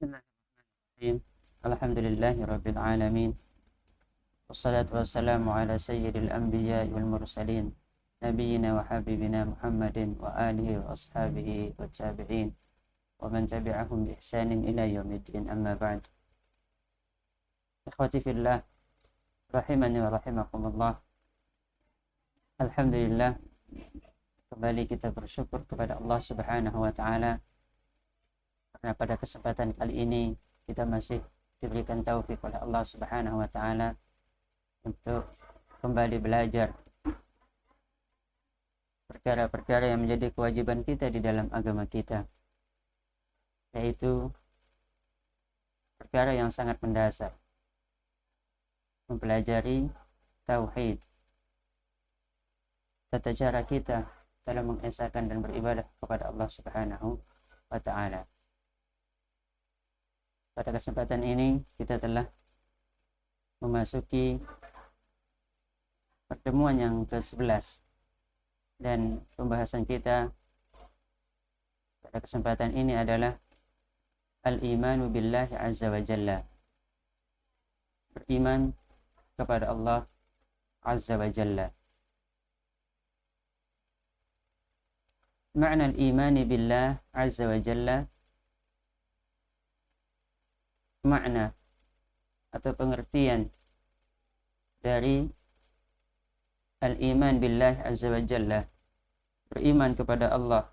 Bismillahirrahmanirrahim. Alhamdulillahi rabbil alamin. Wassalatu wassalamu ala sayyidil anbiya wal mursalin nabiyyina wa habibina Muhammadin wa alihi wa ashabihi wa tabi'in wa man tabi'ahum bi ihsanin ila yaumiddin, amma ba'd. Ikhwati fillah, rahimani wa rahimakumullah. Alhamdulillah, kembali kita bersyukur kepada Allah Subhanahu wa taala karena pada kesempatan kali ini kita masih diberikan taufik oleh Allah Subhanahu wa taala untuk kembali belajar perkara-perkara yang menjadi kewajiban kita di dalam agama kita, yaitu perkara yang sangat mendasar, mempelajari tauhid, tata cara kita dalam mengesahkan dan beribadah kepada Allah Subhanahu wa taala. Pada kesempatan ini kita telah memasuki pertemuan yang ke-11 dan pembahasan kita pada kesempatan ini adalah al-imanu billahi azza wa jalla, beriman kepada Allah azza wa jalla. Makna al-imani billah azza wa jalla, makna atau pengertian dari al-iman billah azza wa jalla, beriman kepada Allah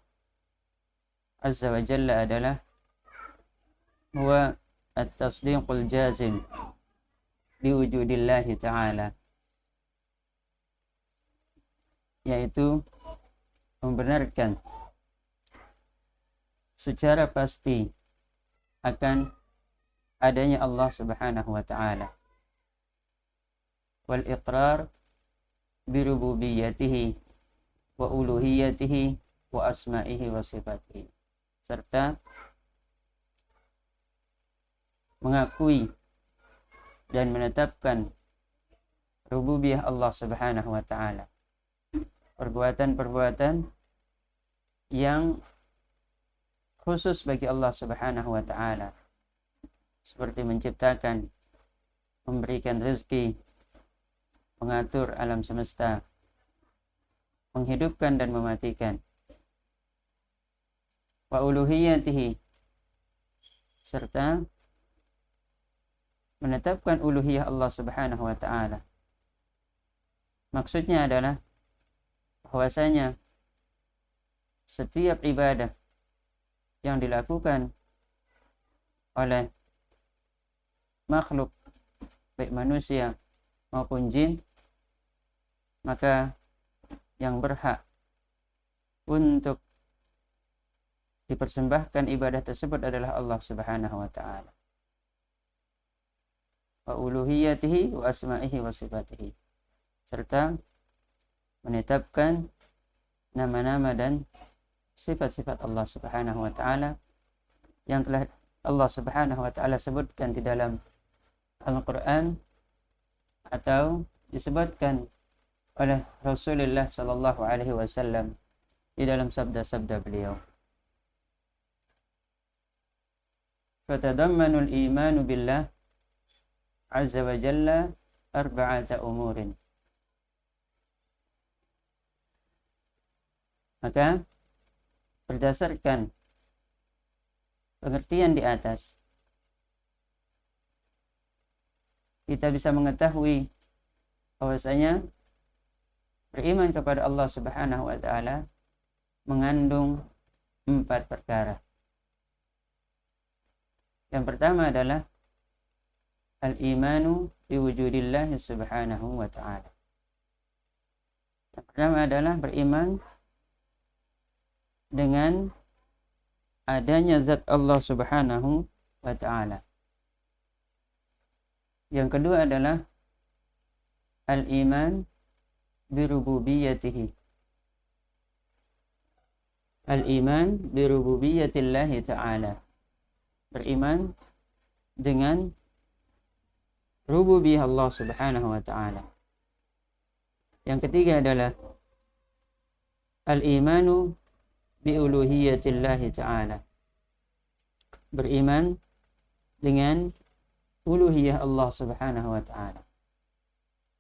azza wa jalla, adalah huwa at-tasdiqul jazim biwujudillahi ta'ala, yaitu membenarkan secara pasti akan adanya Allah Subhanahu wa ta'ala, wal iqrar bi rububiyyatihi wa uluhiyyatihi wa asma'ihi wa sifatihi, serta mengakui dan menetapkan rububiyah Allah Subhanahu wa ta'ala, perbuatan-perbuatan yang khusus bagi Allah Subhanahu wa ta'ala, seperti menciptakan, memberikan rezeki, mengatur alam semesta, menghidupkan dan mematikan. Wa uluhiyatihi, serta menetapkan uluhiyah Allah Subhanahu wa ta'ala. Maksudnya adalah bahwasanya setiap ibadah yang dilakukan oleh makhluk, baik manusia maupun jin, maka yang berhak untuk dipersembahkan ibadah tersebut adalah Allah Subhanahu wa ta'ala, wa uluhiyatihi wa asma'ihi wa sifatihi, serta menetapkan nama-nama dan sifat-sifat Allah Subhanahu wa ta'ala yang telah Allah Subhanahu wa ta'ala sebutkan di dalam Al-Quran atau disebutkan oleh Rasulullah sallallahu alaihi wasallam di dalam sabda-sabda beliau. Fatadammanu al-imanu billah azza wa jalla arba'ata umurin. Maka berdasarkan pengertian di atas, kita bisa mengetahui bahwasanya beriman kepada Allah Subhanahu wa ta'ala mengandung 4 perkara. Yang pertama adalah al-imanu biwujudillahi subhanahu wa ta'ala. Yang pertama adalah beriman dengan adanya zat Allah Subhanahu wa ta'ala. Yang kedua adalah al-iman birububiyyatihi, al-iman birububiyyatillahi ta'ala, beriman dengan rububiyah Allah Subhanahu wa ta'ala. Yang ketiga adalah al-imanu biuluhiyyatillahi ta'ala, beriman dengan uluhiyah Allah Subhanahu wa taala.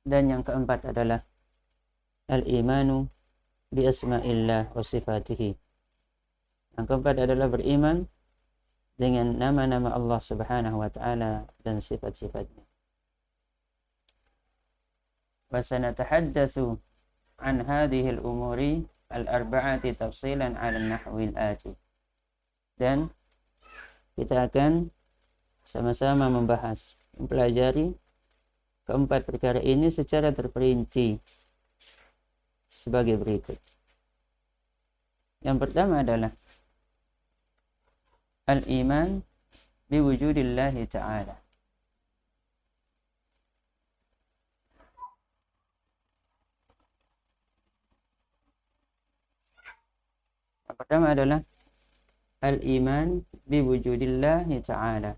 Dan yang keempat adalah al-imanu bi asma'illah wa sifatihi. Yang keempat adalah beriman dengan nama-nama Allah Subhanahu wa taala dan sifat-sifatnya. Wa sanatahaddatsu an hadhihi al-umuri al-arba'ati tafsilan 'ala an-nahwi al-ati. Dan kita akan sama-sama membahas, mempelajari keempat perkara ini secara terperinci sebagai berikut. Yang pertama adalah al-iman biwujudillahi ta'ala. Yang pertama adalah al-iman biwujudillahi ta'ala.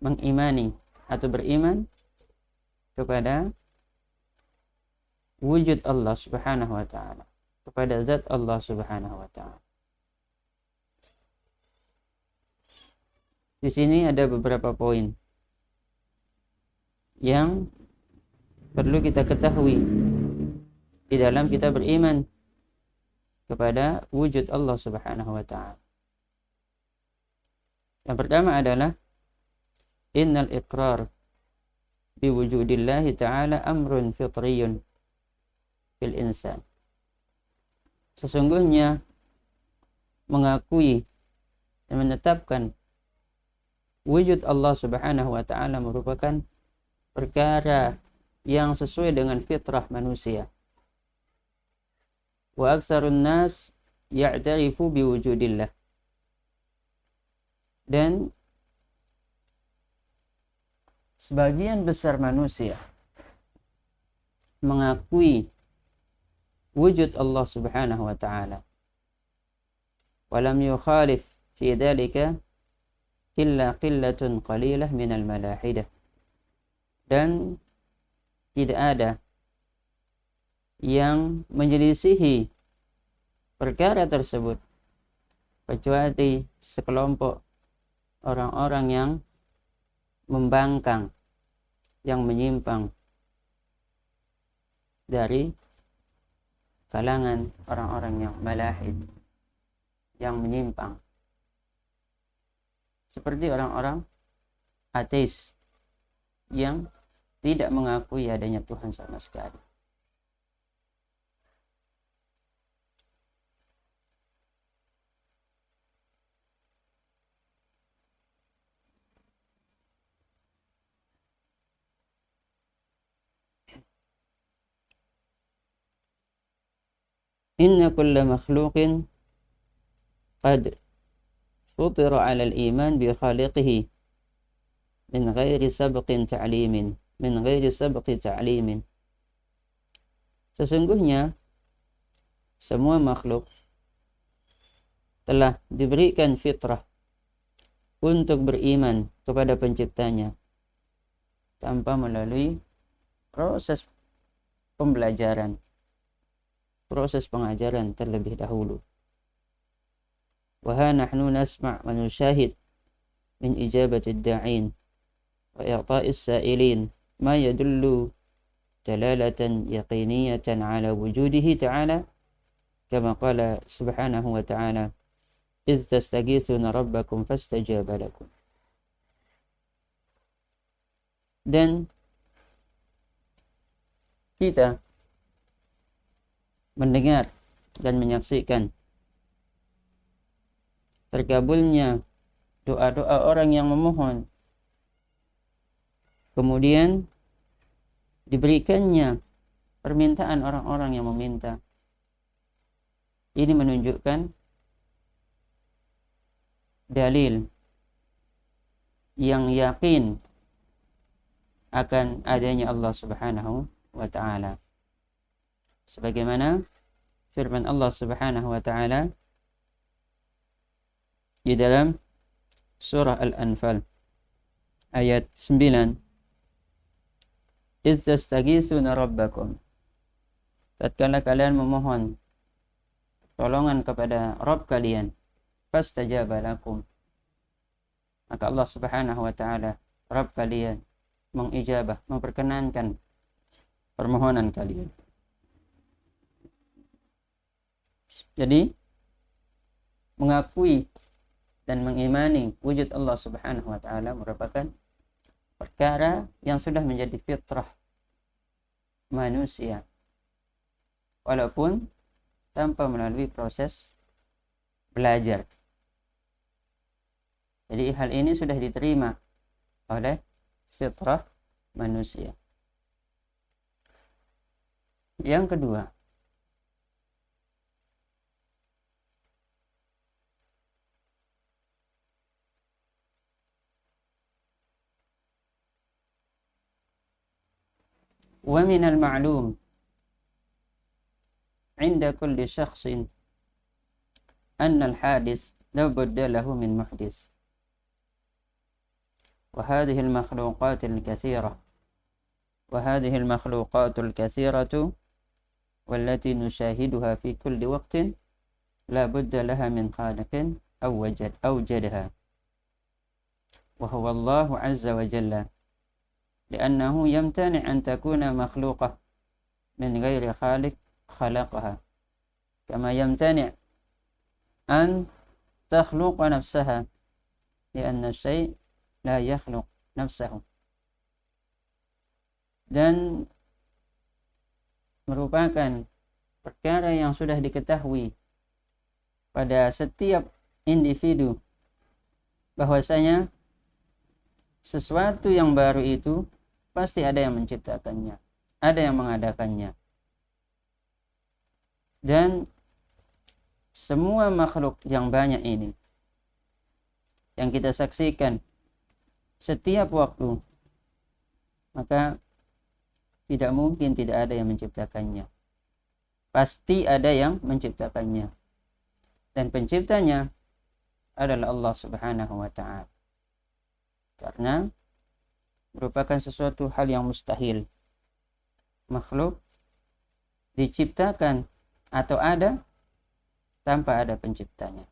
Mengimani atau beriman kepada wujud Allah Subhanahu wa taala, kepada zat Allah Subhanahu wa taala. Di sini ada beberapa poin yang perlu kita ketahui di dalam kita beriman kepada wujud Allah Subhanahu wa taala. Yang pertama adalah innal iqrar biwujudillahi ta'ala amrun fitriyun fil insan. Sesungguhnya mengakui dan menetapkan wujud Allah Subhanahu wa taala merupakan perkara yang sesuai dengan fitrah manusia. Wa aktsarun nas ya'tarifu biwujudillah. Dan sebagian besar manusia mengakui wujud Allah Subhanahu wa taala. Walam yukhalif fi dzalika illa qillatun qalilah minal malahidah. Dan tidak ada yang menyelisihi perkara tersebut kecuali sekelompok orang-orang yang membangkang, yang menyimpang dari kalangan orang-orang yang malahid, yang menyimpang, seperti orang-orang ateis yang tidak mengakui adanya Tuhan sama sekali. Inna kulla makhluqin qad futira 'ala al-iman bi khaliqihi min ghairi sabqin ta'limin. Sesungguhnya semua makhluk telah diberikan fitrah untuk beriman kepada penciptanya tanpa melalui proses pembelajaran, proses pengajaran terlebih dahulu. Wa ha nahnu nasma' wa nushahid min ijabati ad-da'in wa i'ta'is sa'ilin ma yadullu dalalatan yaqiniyatan ala wujudihi ta'ala kama qala subhanahu wa ta'ala iz tastaghithuna rabbakum fastajaba lakum. Dan kita mendengar dan menyaksikan terkabulnya doa-doa orang yang memohon, kemudian diberikannya permintaan orang-orang yang meminta. Ini menunjukkan dalil yang yakin akan adanya Allah Subhanahu wa ta'ala. Sebagaimana firman Allah Subhanahu wa ta'ala di dalam surah Al-Anfal ayat 9, iz tastaghithuna rabbakum, tatkala kalian memohon tolongan kepada Rabb kalian, fastajaba lakum, maka Allah Subhanahu wa taala, Rabb kalian, mengijabah, memperkenankan permohonan kalian. Jadi mengakui dan mengimani wujud Allah Subhanahu wa taala merupakan perkara yang sudah menjadi fitrah manusia, walaupun tanpa melalui proses belajar. Jadi hal ini sudah diterima oleh fitrah manusia. Yang kedua, wa minal ma'lum 'inda kulli shakhsin anna al-hadis la budda lahu min muhdis. وهذه المخلوقات الكثيرة والتي نشاهدها في كل وقت لا بد لها من خالق أوجدها وهو الله عز وجل، لأنه يمتنع أن تكون مخلوقة من غير خالق خلقها، كما يمتنع أن تخلق نفسها لأن الشيء la yakhluq nafsahu. Dan merupakan perkara yang sudah diketahui pada setiap individu bahwasanya sesuatu yang baru itu pasti ada yang menciptakannya, ada yang mengadakannya. Dan semua makhluk yang banyak ini yang kita saksikan setiap waktu, maka tidak mungkin tidak ada yang menciptakannya. Pasti ada yang menciptakannya. Dan penciptanya adalah Allah Subhanahu wa ta'ala. Karena merupakan sesuatu hal yang mustahil makhluk diciptakan atau ada tanpa ada penciptanya.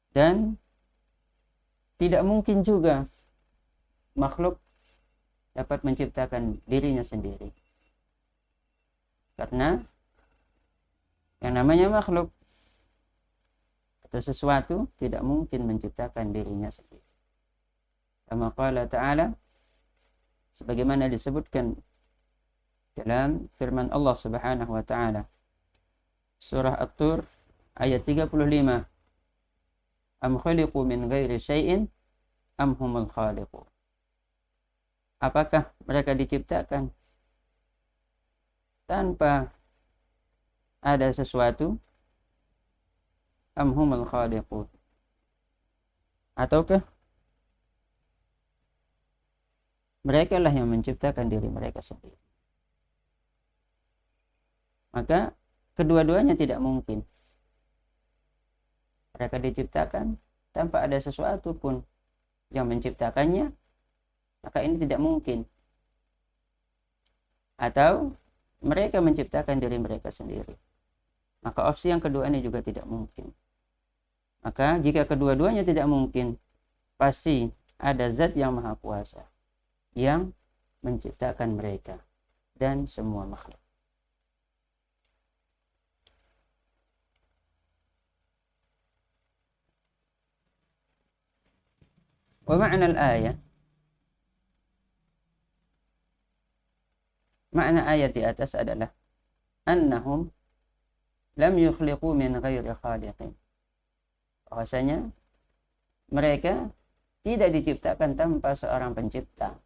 Dan tidak mungkin juga makhluk dapat menciptakan dirinya sendiri. Karena yang namanya makhluk atau sesuatu tidak mungkin menciptakan dirinya sendiri. Kama qala ta'ala, sebagaimana disebutkan dalam firman Allah Subhanahu wa ta'ala surah At-Tur ayat 35, am khuliqu min ghairi syai'in am humul khaliqun. Apakah mereka diciptakan tanpa ada sesuatu? Am humul khaliqun. Ataukah mereka lah yang menciptakan diri mereka sendiri? Maka kedua-duanya tidak mungkin. Mereka diciptakan tanpa ada sesuatu pun yang menciptakannya, maka ini tidak mungkin. Atau mereka menciptakan diri mereka sendiri, maka opsi yang kedua ini juga tidak mungkin. Maka jika kedua-duanya tidak mungkin, pasti ada zat yang maha kuasa yang menciptakan mereka dan semua makhluk. Wa ma'na al-ayah, makna ayat di atas adalah annahum lam yukhliqu min ghairi khaliqin. Bahwasanya mereka tidak diciptakan tanpa seorang pencipta.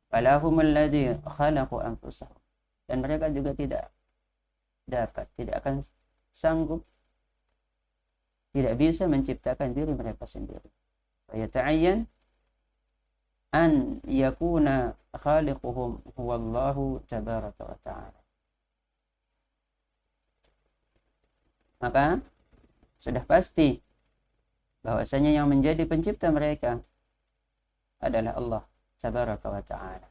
Falahumul ladzi khalaqu anfusahum. Dan mereka juga tidak akan sanggup, tidak bisa menciptakan diri mereka sendiri. Fayata'ayyan an yakuna khaliquhum huwallahu tabaraka wa ta'ala. Maka sudah pasti bahwasanya yang menjadi pencipta mereka adalah Allah tabaraka wa ta'ala.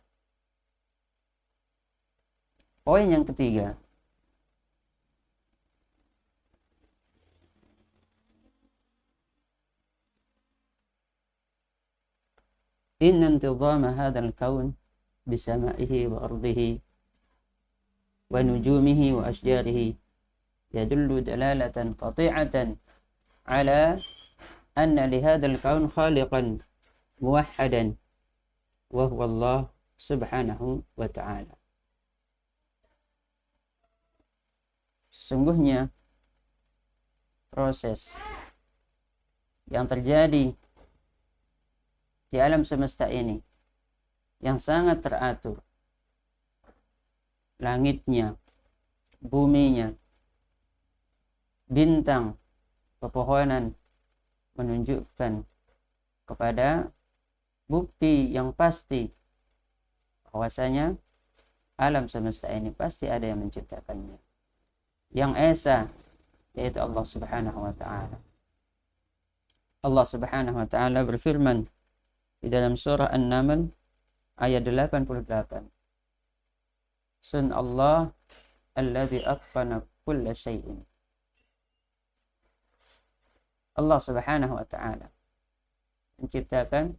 Poin yang ketiga, inna intidhama hadzal kaun bisama'ihi wa ardihi wa nujumihi wa ashjarihi yadullu dalalatan qati'atan ala anna li hadzal kaun khaliqan muwahhadan wa huwa Allah subhanahu wa ta'ala. Sesungguhnya proses yang terjadi di alam semesta ini yang sangat teratur, langitnya, buminya, bintang, pepohonan, menunjukkan kepada bukti yang pasti bahwasanya alam semesta ini pasti ada yang menciptakannya, yang esa, yaitu Allah subhanahu wa ta'ala. Allah subhanahu wa ta'ala berfirman di dalam surah An-Naml ayat 88. Sun Allah alladhi atqana kulla syai'in. Allah subhanahu wa ta'ala menciptakan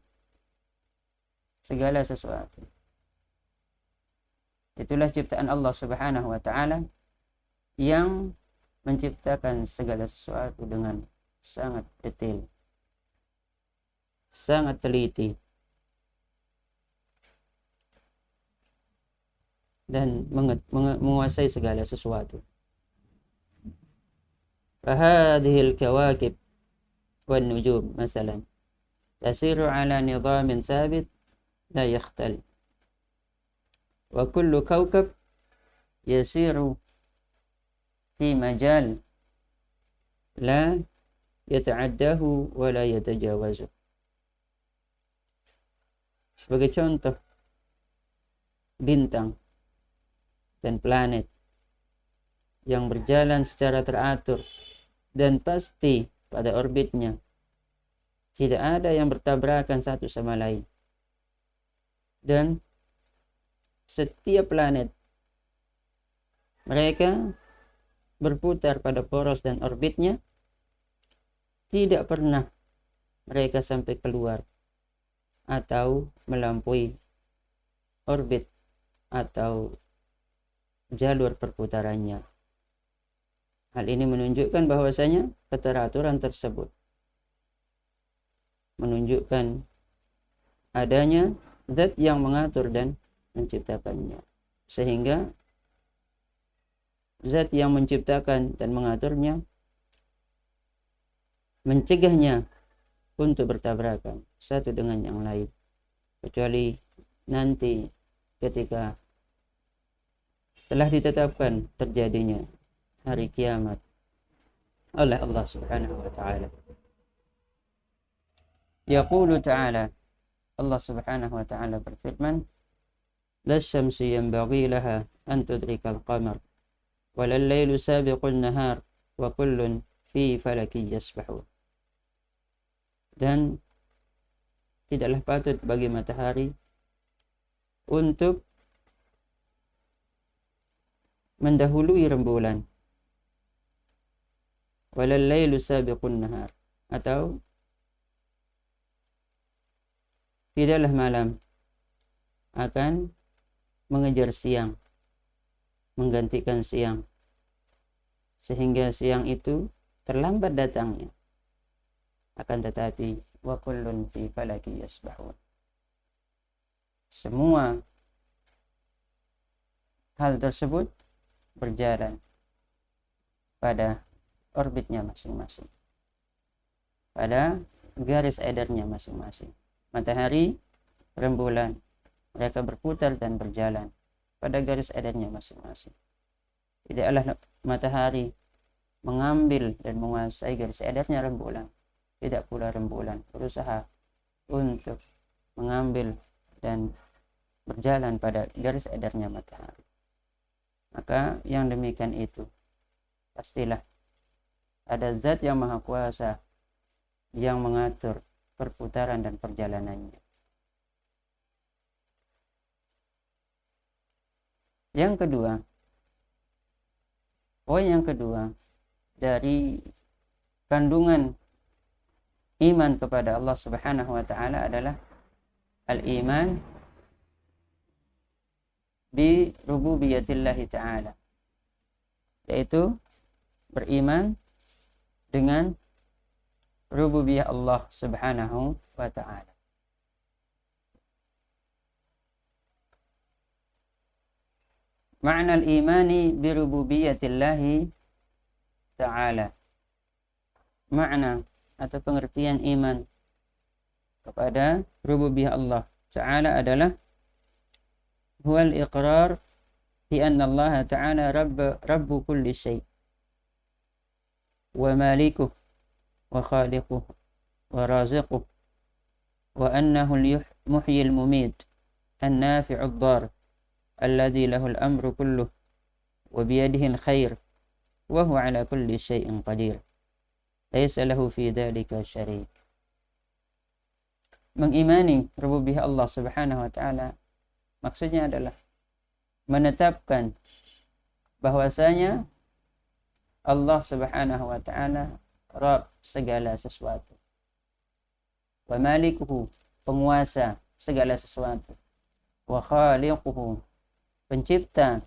segala sesuatu. Itulah ciptaan Allah subhanahu wa ta'ala yang menciptakan segala sesuatu dengan sangat detail, sangat teliti, dan menguasai segala sesuatu. Fahadhil kawakib wan nujum masalan tasiru ala nizamin sabit la yakhtal, wa kullu kawkab yasiru fi majal la yata'addahu wa la yatajawazu. Sebagai contoh, bintang dan planet yang berjalan secara teratur dan pasti pada orbitnya, tidak ada yang bertabrakan satu sama lain, dan setiap planet mereka berputar pada poros dan orbitnya, tidak pernah mereka sampai keluar atau melampaui orbit atau jalur perputarannya. Hal ini menunjukkan bahwasanya keteraturan tersebut menunjukkan adanya zat yang mengatur dan menciptakannya, sehingga zat yang menciptakan dan mengaturnya mencegahnya untuk bertabrakan satu dengan yang lain, kecuali nanti ketika telah ditetapkan terjadinya hari kiamat oleh Allah subhanahu wa ta'ala. Yaqulu ta'ala, Allah subhanahu wa ta'ala berfirman, la syamsu yanbaghi laha an tudrika al-qamar wa la al-lailu sabiqun nahar wa kullun fi falakin yasbahun. Dan tidaklah patut bagi matahari untuk mendahului rembulan, walal lailu sabiqun nahar, atau tidaklah malam akan mengejar siang, menggantikan siang, sehingga siang itu terlambat datangnya. Akan tetapi wa kullun fi falaki yasbahun, semua hal tersebut berjalan pada orbitnya masing-masing, pada garis edarnya masing-masing. Matahari, rembulan, mereka berputar dan berjalan pada garis edarnya masing-masing. Tidaklah matahari mengambil dan menguasai garis edarnya rembulan, tidak pula rembulan berusaha untuk mengambil dan berjalan pada garis edarnya matahari. Maka yang demikian itu pastilah ada zat yang maha kuasa yang mengatur perputaran dan perjalanannya. Yang kedua, poin yang kedua dari kandungan iman kepada Allah subhanahu wa ta'ala adalah al-iman bi rububiyatillahi ta'ala, yaitu beriman dengan rububiyah Allah subhanahu wa ta'ala. Makna al-imani bi rububiyatillahi ta'ala, makna atau pengertian iman kepada rububiyah Allah ta'ala adalah huwal iqrar bi anna Allah ta'ala rabbu kulli syai' wa malikuh wa khaliquh wa raziquh wa annahu al-muhyi al-mumit an-nafi'u ad-dar alladhi lahu al-amru kulluh wa biyadihi al-khair wa huwa ala kulli syai'in qadir laysa lahu fi dhalika syarik. Mengimani rububiyah Allah subhanahu wa ta'ala maksudnya adalah menetapkan bahwasanya Allah subhanahu wa ta'ala Rabb segala sesuatu, wa malikuhu, penguasa segala sesuatu, wa khaliquhu, pencipta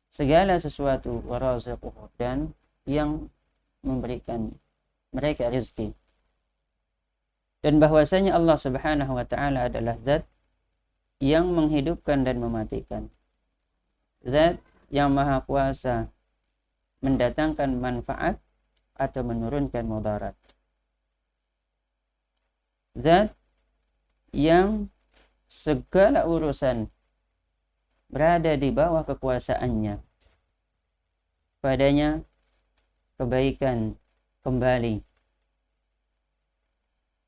segala sesuatu, wa raziquhu, dan yang memberikan mereka rezeki. Dan bahwasanya Allah subhanahu wa ta'ala adalah zat yang menghidupkan dan mematikan, zat yang maha kuasa mendatangkan manfaat atau menurunkan mudarat, zat yang segala urusan berada di bawah kekuasaannya, padanya kebaikan kembali,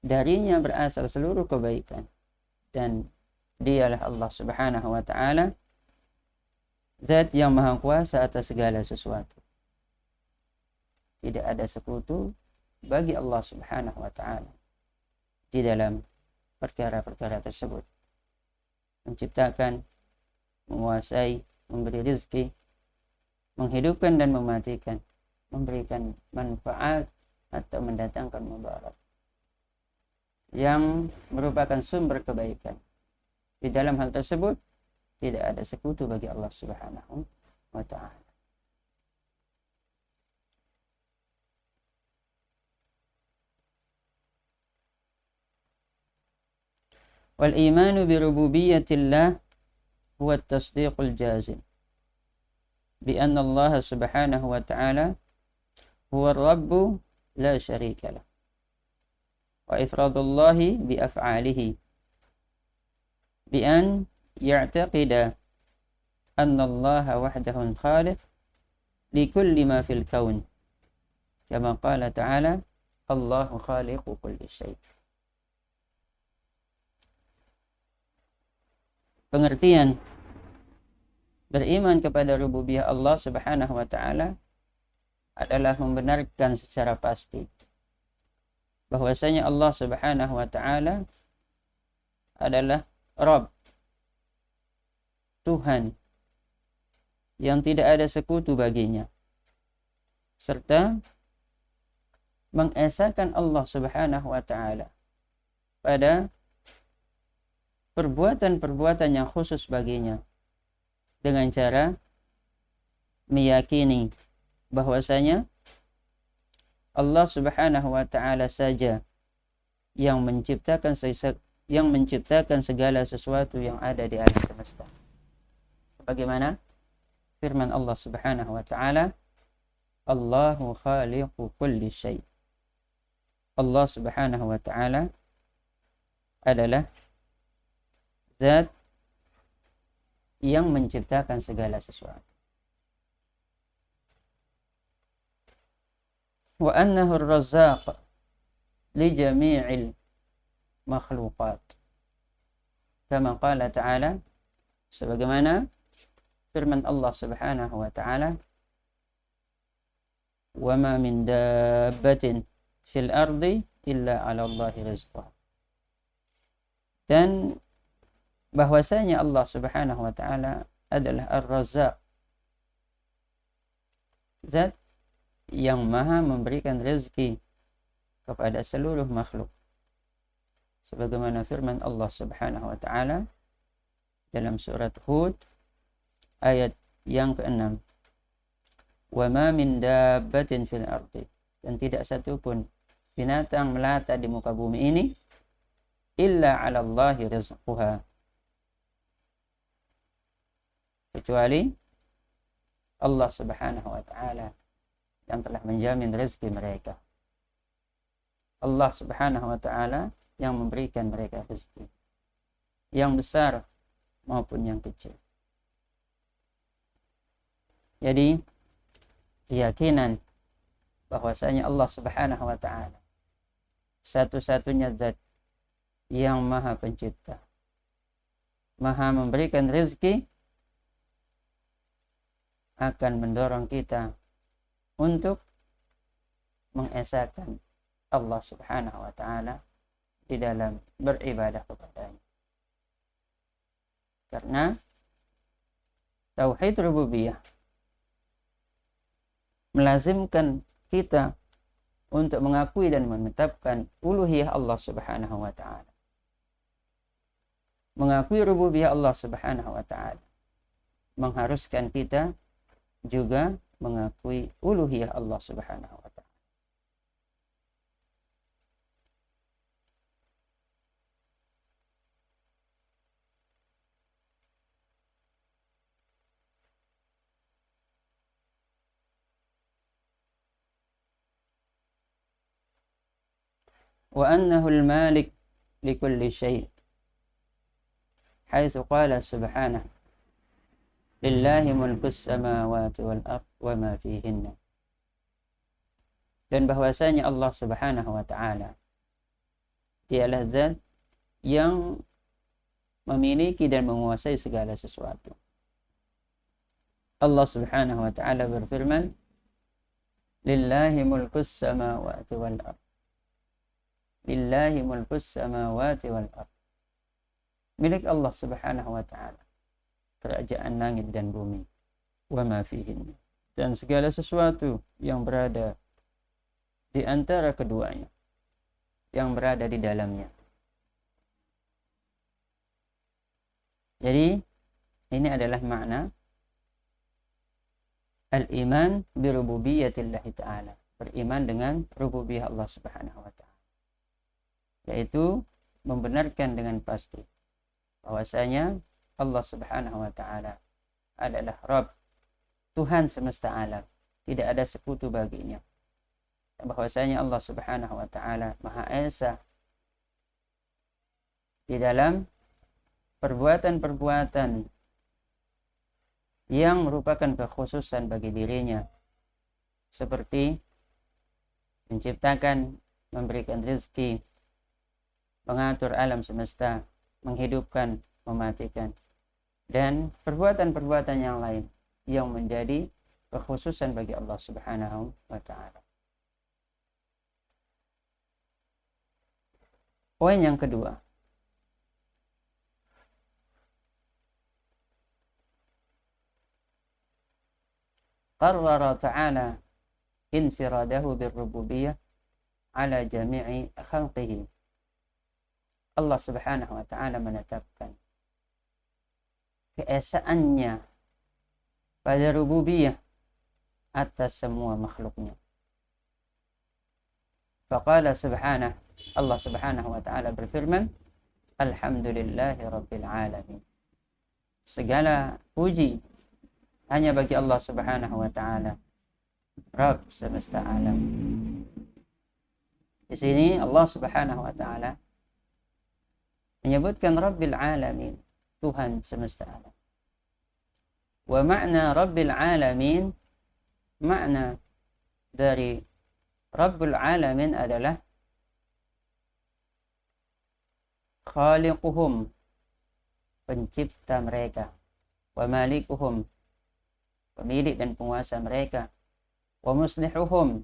darinya berasal seluruh kebaikan, dan dialah Allah subhanahu wa ta'ala zat yang maha kuasa atas segala sesuatu. Tidak ada sekutu bagi Allah subhanahu wa ta'ala di dalam perkara-perkara tersebut. Menciptakan, menguasai, memberi rezeki, menghidupkan dan mematikan, memberikan manfaat atau mendatangkan mudarat yang merupakan sumber kebaikan. Di dalam hal tersebut tidak ada sekutu bagi Allah subhanahu wa ta'ala. Wal imanu bi rububiyyatillah huwa at-tasdiqul jazim bi anna Allah subhanahu wa ta'ala huwa ar-rabbu la syarika lah, wa ifradullahi bi af'alihi bi an ya'taqida anna Allah wahdahu khaliq li kulli ma fil kaun kama qala ta'ala Allahu khaliqu kulli syai'. Pengertian beriman kepada rububiyah Allah subhanahu wa ta'ala adalah membenarkan secara pasti bahwasanya Allah subhanahu wa ta'ala adalah Rabb, Tuhan yang tidak ada sekutu baginya, serta mengesahkan Allah subhanahu wa ta'ala pada perbuatan-perbuatan yang khusus baginya dengan cara meyakini bahwasanya Allah subhanahu wa ta'ala saja yang menciptakan segala sesuatu yang ada di alam semesta. Sebagaimana firman Allah subhanahu wa ta'ala, Allahu khaliqu kulli syai'. Allah subhanahu wa ta'ala adalah zat yang menciptakan segala sesuatu. Wa annahu ar-razzaq li jami'il makhluqat. Kama qala ta'ala, sebagaimana firman Allah subhanahu wa ta'ala, wa ma min dabbatin fil ardi illa 'ala Allahi rizquha. Dan bahwasanya Allah subhanahu wa ta'ala adalah Ar-Razzaq, zat yang maha memberikan rezeki kepada seluruh makhluk. sebagaimana firman Allah Subhanahu wa taala dalam surat Hud ayat yang ke-6, wa ma min dabbatin fil ardi, dan tidak satu pun binatang melata di muka bumi ini illa 'ala Allahi rizquha, kecuali Allah Subhanahu wa taala yang telah menjamin rezeki mereka. Allah Subhanahu wa taala yang memberikan mereka rezeki, yang besar maupun yang kecil. Jadi keyakinan bahwasanya Allah Subhanahu wa taala satu-satunya zat yang maha pencipta, maha memberikan rezeki, akan mendorong kita untuk mengesahkan Allah Subhanahu wa taala di dalam beribadah kepadanya. Karena tauhid rububiyah melazimkan kita untuk mengakui dan menetapkan uluhiyah Allah Subhanahu wa taala. Mengakui rububiyah Allah Subhanahu wa taala mengharuskan kita juga mengakui uluhiyah Allah Subhanahu wa taala. Wa annahu al-malik likulli syai', haitsu qala subhanahu lillahi mulkus samawati wal ard wa ma fihinna. Dan bahwasanya Allah Subhanahu wa taala dialah zat yang memiliki dan menguasai segala sesuatu. Allah Subhanahu wa taala berfirman, lillahi mulkus samawati wal ard. Lillahi mulkus samawati wal ard. Milik Allah Subhanahu wa taala kerajaan langit dan bumi, wa ma fihinna, dan segala sesuatu yang berada di antara keduanya, yang berada di dalamnya. Jadi ini adalah makna al-iman bi rububiyyatillahi ta'ala, beriman dengan rububiyah Allah Subhanahu wa taala, yaitu membenarkan dengan pasti bahwasanya Allah Subhanahu wa taala adalah Rabb, Tuhan semesta alam, tidak ada sekutu baginya. Bahwasanya Allah Subhanahu wa taala Maha Esa di dalam perbuatan-perbuatan yang merupakan kekhususan bagi dirinya, seperti menciptakan, memberikan rezeki, mengatur alam semesta, menghidupkan, mematikan, dan perbuatan-perbuatan yang lain yang menjadi kekhususan bagi Allah Subhanahu wa taala. Poin yang kedua, qarrara ta'ala infiradahu birrububiyyah ala jami'i khalqihi. Allah Subhanahu wa taala menetapkan keesaannya pada rububiyah atas semua makhluknya. Faqala subhanahu, Allah Subhanahu wa taala berfirman, alhamdulillahi rabbil alamin. Segala puji hanya bagi Allah Subhanahu wa taala, Rabb semesta alam. Di sini Allah Subhanahu wa taala menyebutkan Rabbil alamin, Tuhan semesta alam. Wa makna Rabbil alamin, makna dari Rabbul alamin adalah khaliquhum, pencipta mereka, wa malikuhum, pemilik dan penguasa mereka, wa muslihuhum,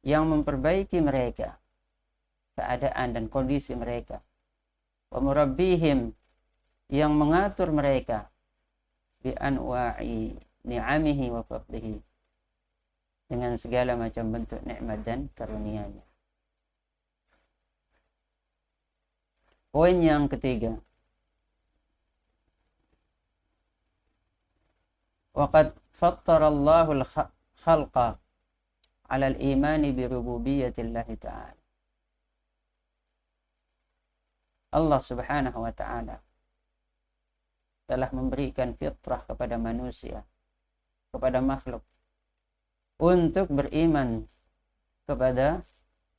yang memperbaiki mereka, keadaan dan kondisi mereka, wa murabbihim, yang mengatur mereka, bi anwa'i ni'amihi wa fadlihi, dengan segala macam bentuk nikmat dan karunia-Nya. Poin yang ketiga. Waqad fattarallahu al-khalqa 'ala al-imani bi rububiyyatillahi ta'ala. Allah Subhanahu wa ta'ala telah memberikan fitrah kepada manusia, kepada makhluk, untuk beriman kepada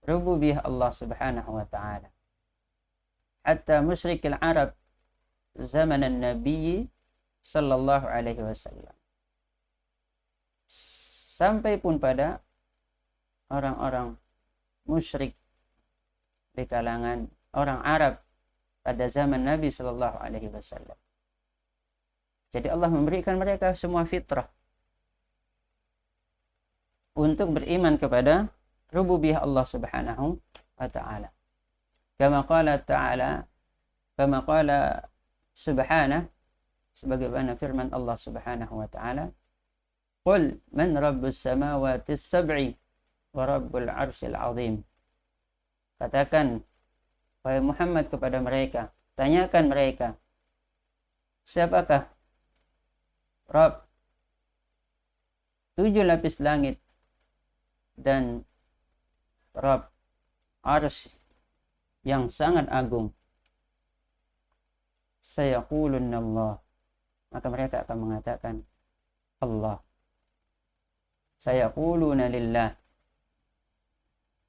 rububiyah Allah Subhanahu wa ta'ala. Hatta musyrikil Arab zaman Nabi sallallahu alaihi wasallam. Sampai pun pada orang-orang musyrik di kalangan orang Arab pada zaman Nabi sallallahu alaihi wasallam. Jadi Allah memberikan mereka semua fitrah untuk beriman kepada rububiyah Allah Subhanahu wa ta'ala. Kama qala subhanahu, sebagaimana firman Allah Subhanahu wa ta'ala, qul man rabbus samawati sab'i wa rabbul arsyil azim. Katakan wahai Muhammad kepada mereka, tanyakan mereka, siapakah Rabb 7 lapis langit dan Rabb arsy yang sangat agung? Sayaqulunna Allah. Maka mereka akan mengatakan Allah. Sayaquluna lillah.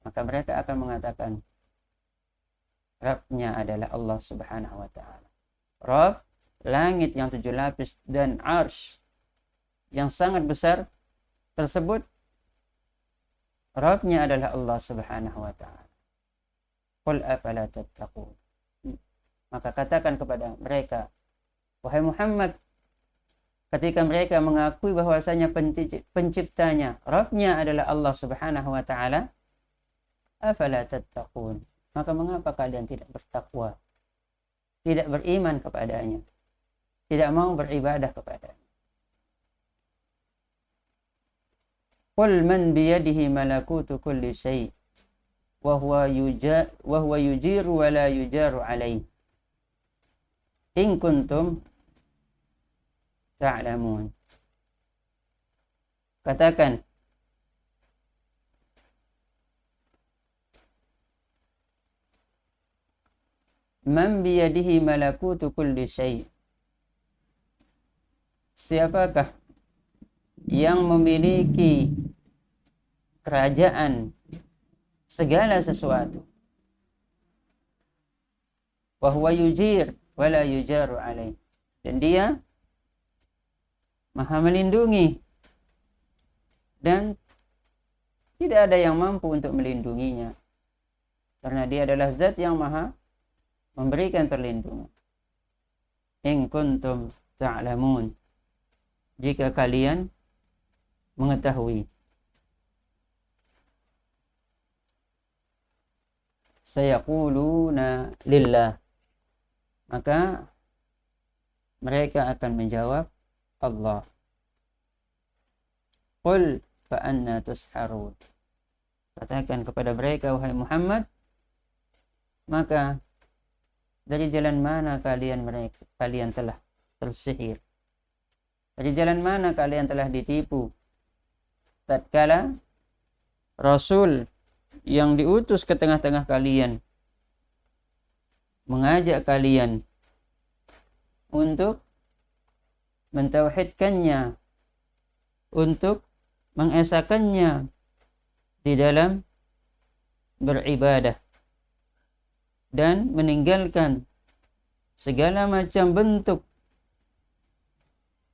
Maka mereka akan mengatakan Rabbnya adalah Allah Subhanahu wa ta'ala. Rabb langit yang 7 lapis dan arsy yang sangat besar tersebut, Rabbnya adalah Allah Subhanahu wa ta'ala. Qul afala tattaqun. Maka katakan kepada mereka, wahai Muhammad, ketika mereka mengakui bahwasanya penciptanya, Rabbnya adalah Allah Subhanahu wa ta'ala, afala tattaqun. Maka mengapa kalian tidak bertakwa, tidak beriman kepadanya, tidak mau beribadah kepadanya? Qul man biyadihi malakutu kulli syai' wa huwa yujiru wa la yujaru alaih in kuntum ta'lamun. Katakan, man biyadihi malakutu kulli syai', siapakah yang memiliki kerajaan segala sesuatu, wa huwa yujir wa la yujaru alaih, dan dia maha melindungi dan tidak ada yang mampu untuk melindunginya, karena dia adalah zat yang maha memberikan perlindungan. In kuntum ta'lamun, jika kalian mengetahui. Sayaquluna lillah, maka mereka akan menjawab Allah. Qul fa anna tusharun. Katakan kepada mereka, wahai Muhammad, maka dari jalan mana kalian telah tersihir? Dari jalan mana kalian telah ditipu? Tatkala Rasul yang diutus ke tengah-tengah kalian mengajak kalian untuk mentauhidkannya, untuk mengesakannya di dalam beribadah dan meninggalkan segala macam bentuk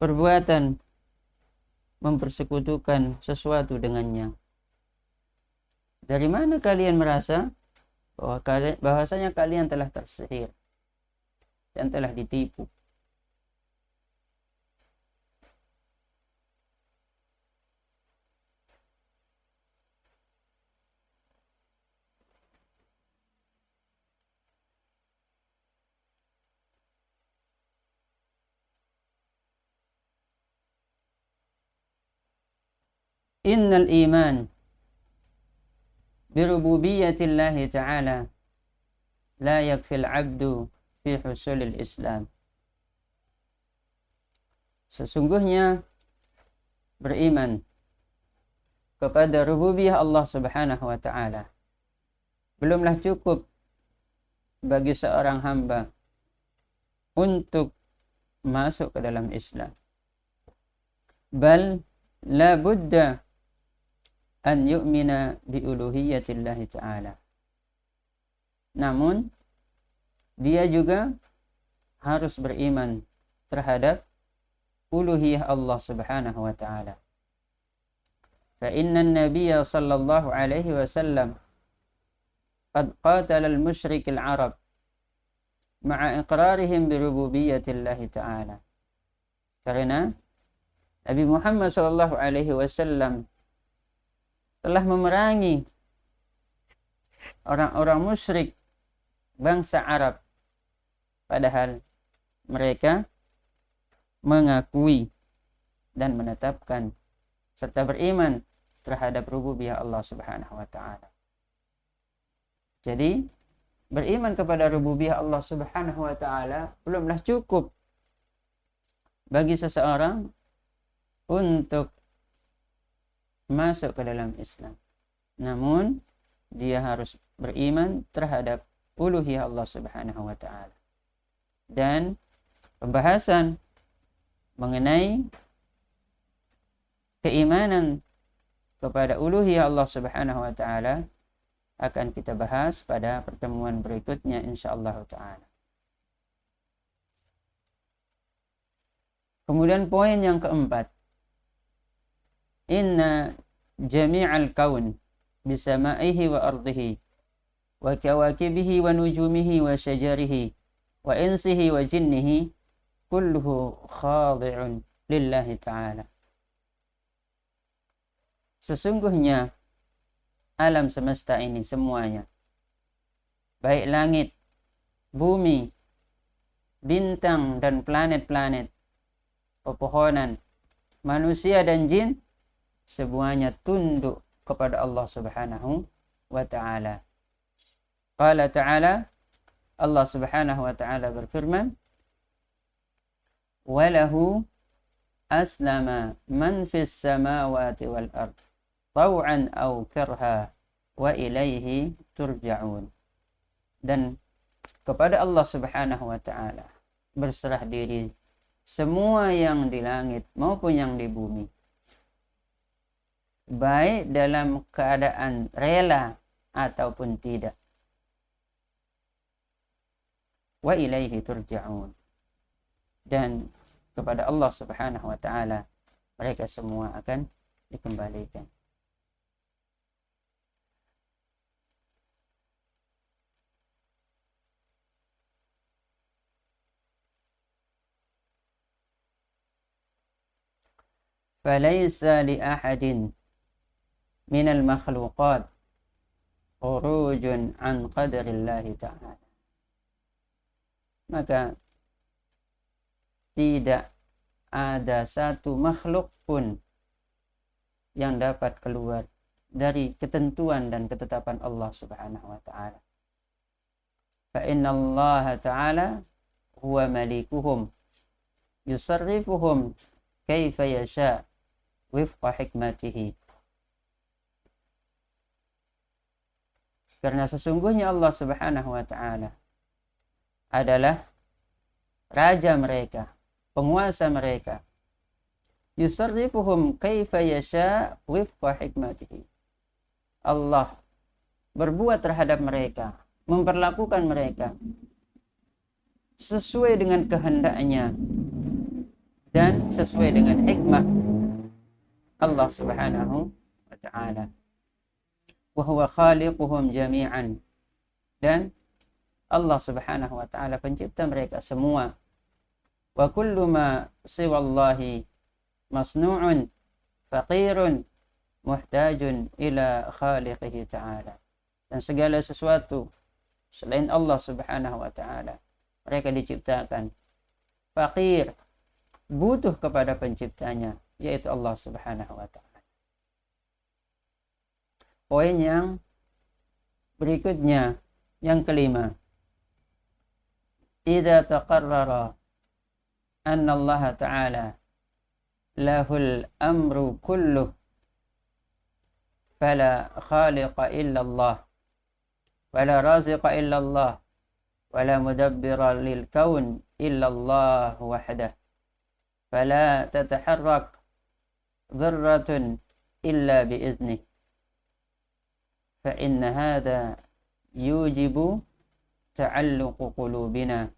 perbuatan mempersekutukan sesuatu dengannya. Dari mana kalian merasa bahwasanya kalian telah tersihir dan telah ditipu? Innal iman birububiyyatillahi ta'ala la yakfil abdu fi husulil Islam. Sesungguhnya beriman kepada rububiyah Allah Subhanahu wa taala belumlah cukup bagi seorang hamba untuk masuk ke dalam Islam. Bal la budda an yu'mina bi uluhiyatillahi ta'ala. Namun dia juga harus beriman terhadap uluhiyah Allah Subhanahu wa taala. Fa inna an-nabiyya sallallahu alaihi wasallam qad qatala al-musyrik al-arab ma'a iqrarihim bi rububiyyatillahi ta'ala. Karena Nabi Muhammad sallallahu alaihi wasallam telah memerangi orang-orang musyrik bangsa Arab, padahal mereka mengakui dan menetapkan serta beriman terhadap rububiyah Allah Subhanahu wa taala. Jadi, beriman kepada rububiyah Allah Subhanahu wa taala belumlah cukup bagi seseorang untuk masuk ke dalam Islam. Namun, dia harus beriman terhadap uluhiyah Allah Subhanahu wa taala. Dan pembahasan mengenai keimanan kepada uluhiyah Allah Subhanahu wa taala akan kita bahas pada pertemuan berikutnya insyaallah taala. Kemudian poin yang keempat, inna jami'al kaun bisama'ihi wa ardihi wa kawakibihi wa nujumihi wa syajarihi wa insihi wa jinnihi kulluhu khadi'un lillahi ta'ala. Sesungguhnya alam semesta ini semuanya, baik langit, bumi, bintang dan planet-planet, pepohonan, manusia dan jin, semuanya tunduk kepada Allah Subhanahu wa ta'ala. Qala ta'ala, Allah Subhanahu wa ta'ala berfirman, walahu aslama man fis samawati wal ard taw'an aw karha wa ilaihi turja'un. Dan kepada Allah Subhanahu wa ta'ala berserah diri semua yang di langit maupun yang di bumi, baik dalam keadaan rela ataupun tidak. Wa ilaihi turja'un. Dan kepada Allah Subhanahu wa ta'ala mereka semua akan dikembalikan. Falaysa li ahadin minal makhluqat khurujun an qadarillahi ta'ala. Maka tidak ada satu makhluk pun yang dapat keluar dari ketentuan dan ketetapan Allah Subhanahu wa ta'ala. Fa inna Allah ta'ala huwa malikuhum yusarrifuhum kaifa yasha wifqa hikmatihi. Karena sesungguhnya Allah Subhanahu wa ta'ala adalah raja mereka, penguasa mereka. Yusarrifuhum kaifa yasha wifqa hikmatihi. Allah berbuat terhadap mereka, memperlakukan mereka sesuai dengan kehendaknya dan sesuai dengan hikmah Allah Subhanahu wa ta'ala. Wa huwa khaliquhum jami'an. Dan Allah Subhanahu wa ta'ala pencipta mereka semua. Wa kullu ma siwallahi masnu'un faqirun muhtajun ila khaliqihi ta'ala. Dan segala sesuatu selain Allah Subhanahu wa ta'ala mereka diciptakan faqir, butuh kepada penciptanya, yaitu Allah Subhanahu wa ta'ala. Poin yang berikutnya, yang kelima, idza taqarrara anna Allah Ta'ala lahul amru kulluh fala khaliqa illa Allah wala raziqa illa Allah wala mudabbira lil kaun illa Allah wahdah fala tataharrak dzarratun illa biiznih fa inna hadha yujibu ta'alluq qulubina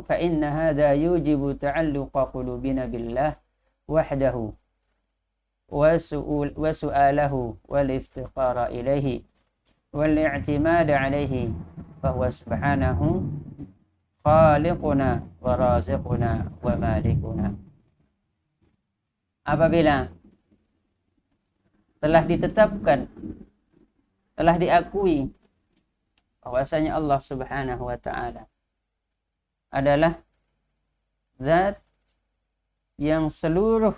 فإن هذا يوجب تعلق قلوبنا بالله وحده وسؤاله والافتقار إليه والاعتماد عليه فهو سبحانه خالقنا ورازقنا ومالكنا. Apabila telah ditetapkan, telah diakui bahwasanya Allah Subhanahu wa Ta'ala adalah zat yang seluruh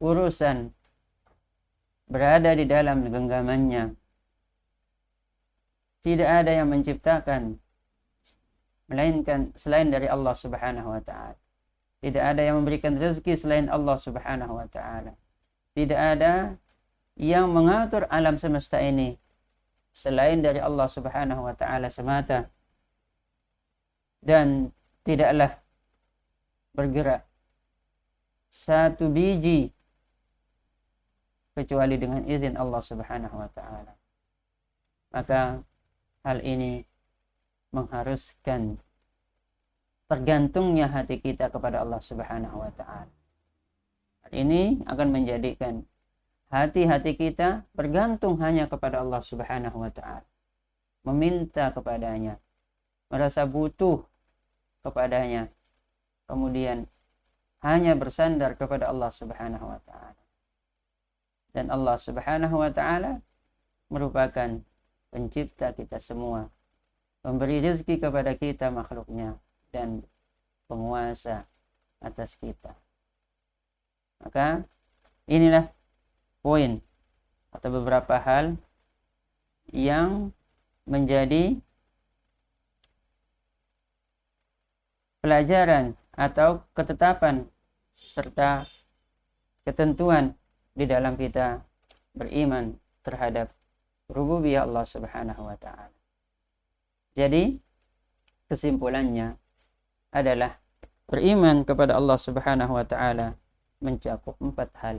urusan berada di dalam genggamannya. Tidak ada yang menciptakan melainkan selain dari Allah Subhanahu wa Ta'ala. Tidak ada yang memberikan rezeki selain Allah Subhanahu wa Ta'ala. Tidak ada yang mengatur alam semesta ini selain dari Allah Subhanahu wa Ta'ala semata. Dan tidaklah bergerak satu biji kecuali dengan izin Allah Subhanahu wa Ta'ala. Maka hal ini mengharuskan tergantungnya hati kita kepada Allah Subhanahu wa Ta'ala. Hal ini akan menjadikan hati-hati kita bergantung hanya kepada Allah Subhanahu wa Ta'ala, meminta kepadanya, merasa butuh kepadanya, kemudian hanya bersandar kepada Allah Subhanahu wa Ta'ala. Dan Allah Subhanahu wa Ta'ala merupakan pencipta kita semua, memberi rezeki kepada kita makhluknya, dan penguasa atas kita. Maka inilah poin atau beberapa hal yang menjadi pelajaran atau ketetapan serta ketentuan di dalam kita beriman terhadap rububiyah Allah Subhanahu wa Ta'ala. Jadi kesimpulannya adalah beriman kepada Allah Subhanahu wa Ta'ala mencakup 4 hal,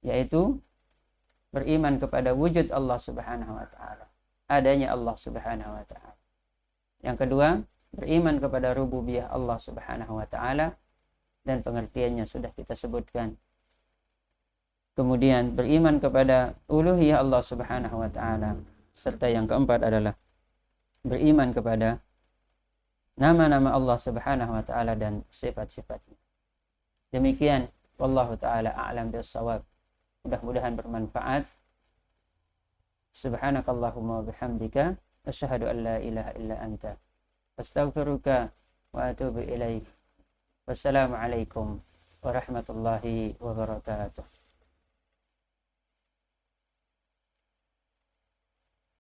yaitu beriman kepada wujud Allah Subhanahu wa Ta'ala, adanya Allah Subhanahu wa Ta'ala. Yang kedua, beriman kepada rububiyah Allah Subhanahu wa Ta'ala, dan pengertiannya sudah kita sebutkan. Kemudian beriman kepada uluhiyah Allah Subhanahu wa Ta'ala, serta yang keempat adalah beriman kepada nama-nama Allah Subhanahu wa Ta'ala dan sifat-sifatnya. Demikian, wallahu ta'ala a'lam bis-shawab. Mudah-mudahan bermanfaat. Subhanakallahumma wa bihamdika asyhadu an la ilaha illa anta astaghfiruka wa atubu ilaik. Wassalamualaikum warahmatullahi wabarakatuh.